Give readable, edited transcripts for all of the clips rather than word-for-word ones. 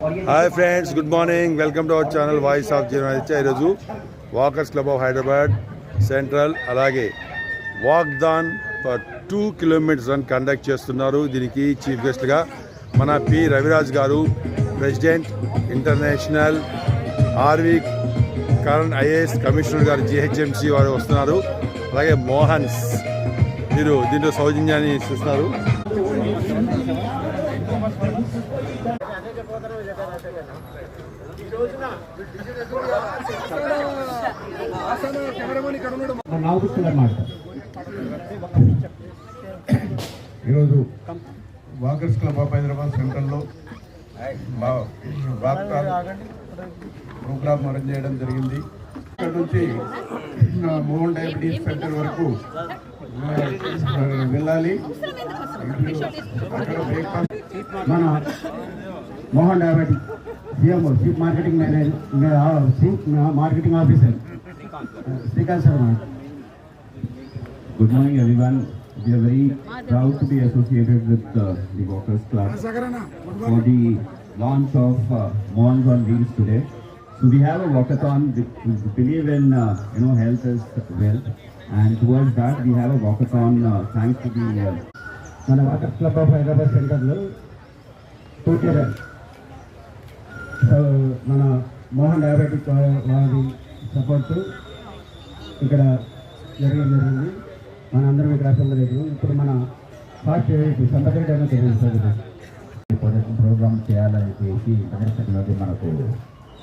Hi friends, good morning. Welcome to our channel voice of Jeevanaditya. ఈరోజు walkers club of Hyderabad central అలాగే walkathon for 2 kilometres run conduct చేస్తున్నారు. దీనికి chief గెస్ట్గా మన P Raviraj గారు, president international RV Karan IAS commissioner గారు GHMC వారు వస్తున్నారు. అలాగే మోహన్స్ మీరు దీంట్లో సౌజన్యాన్ని చూస్తున్నారు. ఈరోజు వాకర్స్ క్లబ్ ఆఫ్ హైదరాబాద్ సెంట్రల్లో ప్రోగ్రామ్ అరేంజ్ చేయడం జరిగింది. ఇక్కడ నుంచి మోహన్ డయాబెటీస్ సెంటర్ వరకు వెళ్ళాలి. మన Mohan diabetic CMO chief marketing officer Srikanth Sharma. Good morning everyone. We are very proud to be associated with the Walkers Club for the launch of Mohans on Wheels today. So we have a walkathon. We believe in health as well, and towards that we have a walkathon thanks to the మన walkers club of Hyderabad సెంటర్లో టూటర్ మన Mohan diabetic వారి support ఇక్కడ జరిగింది. మనందరం ఇక్కడ assembly ఇప్పుడు మన ఫాస్ట్ సంతకం తెలియదు ప్రోగ్రామ్ చేయాలని చెప్పి ఇంటర్నేషనల్ మనకు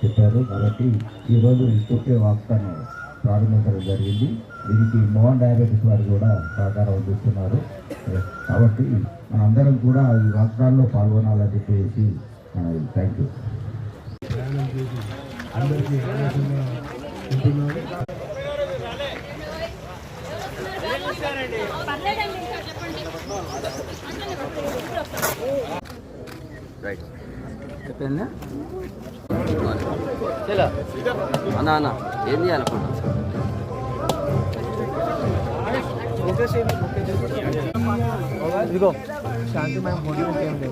చెప్పారు. కాబట్టి ఈరోజు ఇంకొకే వాక్తాను ప్రారంభించడం జరిగింది. దీనికి మోహన్ డయాబెటిస్ వారు కూడా సహకారం అందిస్తున్నారు. కాబట్టి మనందరం కూడా ఈ వాక్తాల్లో పాల్గొనాలని చెప్పేసి థ్యాంక్ యూ. అందరికీ చెప్పిందా చలో అన్న ఏం చేయాలనుకుంటా ఇదిగో శాంతి మేము మోటివేట్ చేయండి.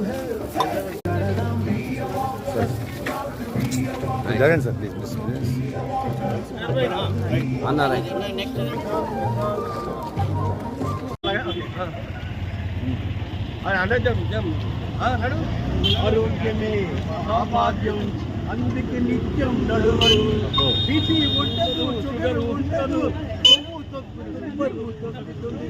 జగన్ సార్ ప్లీజ్ ప్లీజ్ అన్నా ఆరోగ్యమే మహాభాగ్యం, అందుకే నిత్యం నడువరు. బీపీ ఉండదు, షుగర్ ఉండదు, కొవ్వు తగ్గుతుంది.